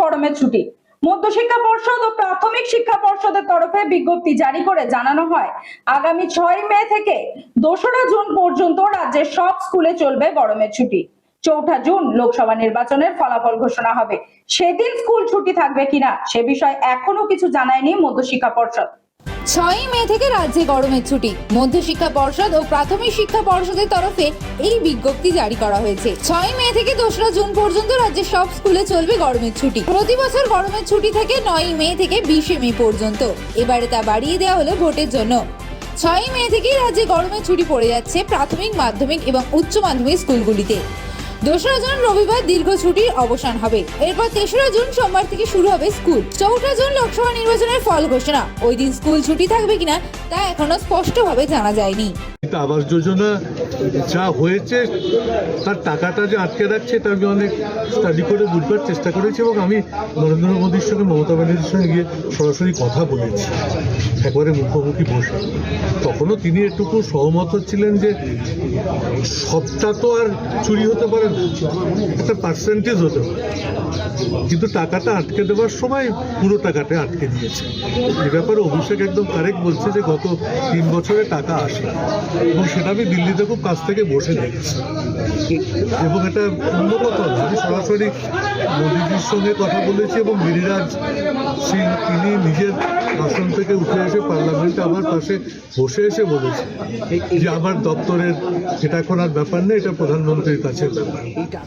গরমের ছুটি। মধ্যশিক্ষা পর্ষদ ও প্রাথমিক শিক্ষা পর্ষদের তরফে বিজ্ঞপ্তি জারি করে জানানো হয়, আগামী 6 মে থেকে 2রা জুন পর্যন্ত রাজ্যের সব স্কুলে চলবে গরমের ছুটি। 4 জুন লোকসভা নির্বাচনের ফলাফল ঘোষণা হবে। সেদিন স্কুল ছুটি থাকবে কিনা সে বিষয়ে এখনো কিছু জানায়নি মধ্যশিক্ষা পর্ষদ। 6 মে থেকে রাজ্যে গরমের ছুটি। মধ্যশিক্ষা পর্ষদ ও প্রাথমিক শিক্ষা পর্ষদের তরফে এই বিজ্ঞপ্তি জারি করা হয়েছে। 6 মে থেকে 2রা জুন পর্যন্ত রাজ্যের সব স্কুলে চলবে গরমের ছুটি। প্রতি বছর গরমের ছুটি থেকে 9 মে থেকে 20 মে পর্যন্ত। এবারে তা বাড়িয়ে দেওয়া হলো ভোটের জন্য। 6 মে থেকেই রাজ্যে গরমের ছুটি পড়ে যাচ্ছে প্রাথমিক, মাধ্যমিক এবং উচ্চ মাধ্যমিক স্কুলগুলিতে। 2রা জুন রবিবার দীর্ঘ ছুটির অবসান হবে। এরপর 3রা জুন সোমবার থেকে শুরু হবে স্কুল। 4 জুন লোকসভা নির্বাচনের ফল ঘোষণা। ওই দিন স্কুল ছুটি থাকবে কিনা তা এখনো স্পষ্টভাবে জানা যায়নি। আবাস যোজনা যা হয়েছে তার টাকাটা যে আটকে রাখছে এটা আমি অনেক স্টাডি করে বুঝবার চেষ্টা করেছি এবং আমি নরেন্দ্র মোদীর সঙ্গে, মমতা ব্যানার্জির সঙ্গে গিয়ে সরাসরি কথা বলেছি, একবারে মুখোমুখি বসে। তখনও তিনি এটুকু সহমত হচ্ছিলেন যে সবটা তো আর চুরি হতে পারে না, একটা পার্সেন্টেজ হতে পারে, কিন্তু টাকাটা আটকে দেওয়ার সময় পুরো টাকাটা আটকে দিয়েছে। এ ব্যাপারে অভিষেক একদম কারেক্ট বলছে যে গত 3 বছরে টাকা আসে এবং সেটা আমি দিল্লিতে খুব কাছ থেকে বসে দেখছি এবং এটা অন্য কথা। আমি সরাসরি মোদীজির সঙ্গে কথা বলেছি এবং গিরিরাজ সিং তিনি নিজের আসন থেকে উঠে এসে পার্লামেন্টে আমার পাশে বসে এসে বলেছে যে আমার দপ্তরের এটা এখন আর ব্যাপার নেই, এটা প্রধানমন্ত্রীর কাছে ব্যাপার।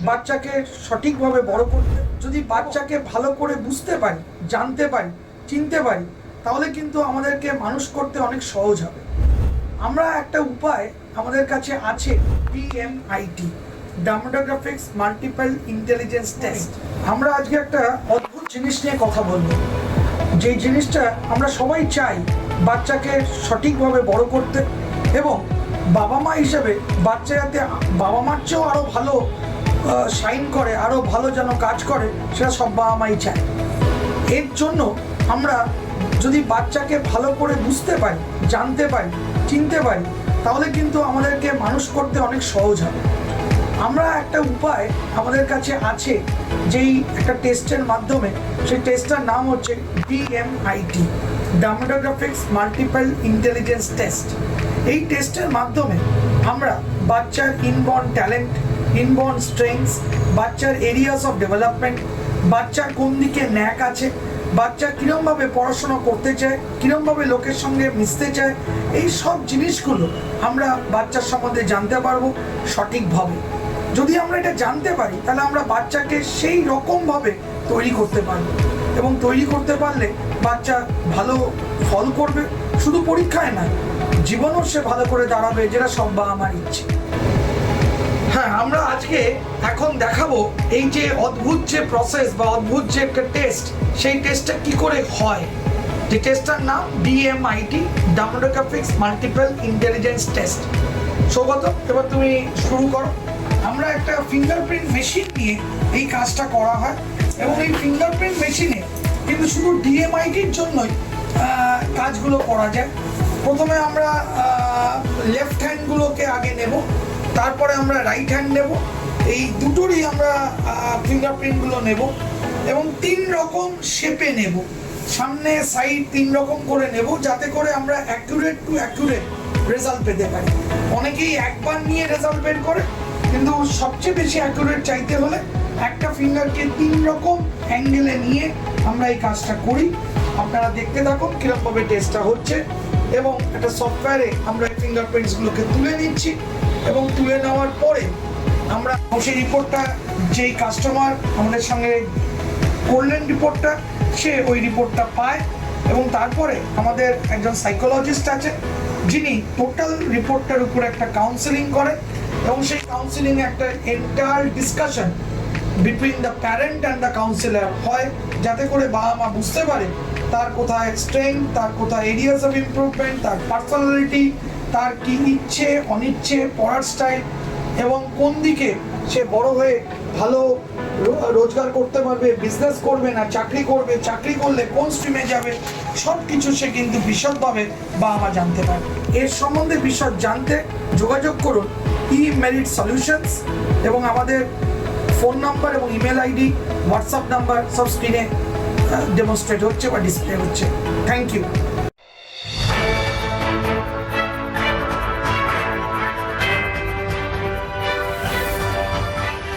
বাচ্চাকে সঠিকভাবে বড় করতে যদি বাচ্চাকে ভালো করে বুঝতে পারি, জানতে পারি, চিনতে পারি, তাহলে কিন্তু আমাদেরকে মানুষ করতে অনেক সহজ হবে। আমরা একটা উপায় আমাদের কাছে আছে, DMIT, demographics multiple intelligence test. আমরা আজকে একটা অদ্ভুত জিনিস নিয়ে কথা বলবো, যে জিনিসটা আমরা সবাই চাই বাচ্চাকে সঠিকভাবে বড় করতে এবং বাবা মা হিসেবে বাচ্চা যাতে বাবা মার চেয়েও আরও ভালো শাইন করে, আরও ভালো যেন কাজ করে, সেটা সব বাবা মাই চায়। এর জন্য আমরা যদি বাচ্চাকে ভালো করে বুঝতে পারি, জানতে পারি, চিনতে পারি, তাহলে কিন্তু আমাদেরকে মানুষ করতে অনেক সহজ হবে। আমরা একটা উপায় আমাদের কাছে আছে, যেই একটা টেস্টের মাধ্যমে, সেই টেস্টটার নাম হচ্ছে DMIT, demographics multiple intelligence test. এই টেস্টের মাধ্যমে আমরা বাচ্চার ইনবর্ন ট্যালেন্ট, ইনবর্ন স্ট্রেংথস, বাচ্চার এরিয়াস অফ ডেভেলপমেন্ট, বাচ্চার কোন দিকে ন্যাক আছে, বাচ্চা কীরমভাবে পড়াশোনা করতে চায়, কীরমভাবে লোকের সঙ্গে মিশতে চায়, এই সব জিনিসগুলো আমরা বাচ্চার সম্বন্ধে জানতে পারবো সঠিকভাবে। যদি আমরা এটা জানতে পারি তাহলে আমরা বাচ্চাকে সেই রকমভাবে তৈরি করতে পারবো এবং তৈরি করতে পারলে বাচ্চা ভালো ফল করবে, শুধু পরীক্ষায় না, জীবনও সে ভালো করে দাঁড়াবে, যেটা সব বাবা মার ইচ্ছে। হ্যাঁ, আমরা আজকে এখন দেখাবো এই যে অদ্ভুত যে প্রসেস বা অদ্ভুত যে একটা টেস্ট, সেই টেস্টটা কি করে হয়। যে টেস্টটার নাম DMIT, demographics multiple intelligence test. Saugata, এবার তুমি শুরু করো। আমরা একটা ফিঙ্গারপ্রিন্ট মেশিন নিয়ে এই কাজটা করা হয় এবং এই ফিঙ্গারপ্রিন্ট মেশিনে কিন্তু শুধু DMITর জন্যই কাজগুলো করা যায়। প্রথমে আমরা লেফট হ্যান্ডগুলোকে আগে নেব, তারপরে আমরা রাইট হ্যান্ড নেব, এই দুটোরই আমরা ফিঙ্গারপ্রিন্টগুলো নেব এবং 3 রকম শেপে নেব, সামনে সাইড 3 রকম করে নেব, যাতে করে আমরা অ্যাকুরেট টু অ্যাকুরেট রেজাল্ট পেতে পারি। অনেকেই একবার নিয়ে রেজাল্ট বের করে, কিন্তু সবচেয়ে বেশি অ্যাকুরেট চাইতে হলে একটা ফিঙ্গারকে 3 রকম অ্যাঙ্গেলে নিয়ে আমরা এই কাজটা করি। আপনারা দেখতে থাকুন কীরকমভাবে টেস্টটা হচ্ছে এবং একটা সফটওয়্যারে আমরা এই ফিঙ্গারপ্রিন্টসগুলোকে তুলে নিচ্ছি এবং তুলে নেওয়ার পরে আমরা সেই রিপোর্টটা, যেই কাস্টমার আমাদের সঙ্গে করলেন রিপোর্টটা, সে ওই রিপোর্টটা পায় এবং তারপরে আমাদের একজন সাইকোলজিস্ট আছে, যিনি টোটাল রিপোর্টটার উপর একটা কাউন্সেলিং করেন এবং সেই কাউন্সেলিংয়ে একটা entire discussion between the parent and the councillor হয়, যাতে করে বাবা মা বুঝতে পারে তার কোথায় স্ট্রেংথ, তার কোথায় এরিয়াস অফ ইমপ্রুভমেন্ট, তার পার্সোনালিটি, তার কি ইচ্ছে অনিচ্ছে, পড়ার স্টাইল এবং কোন দিকে সে বড় হয়ে ভালো রোজগার করতে পারবে, বিজনেস করবে না চাকরি করবে, চাকরি করলে কোন স্ট্রিমে যাবে, সব কিছু সে কিন্তু বিশদভাবে বাবা মা জানতে পারবে। এর সম্বন্ধে বিশদ জানতে যোগাযোগ করুন eMerit Solutions এবং আমাদের ফোন নাম্বার এবং ইমেল আইডি, হোয়াটসঅ্যাপ নাম্বার সব স্ক্রিনে ডেমনস্ট্রেট হচ্ছে বা ডিসপ্লে হচ্ছে। Thank you.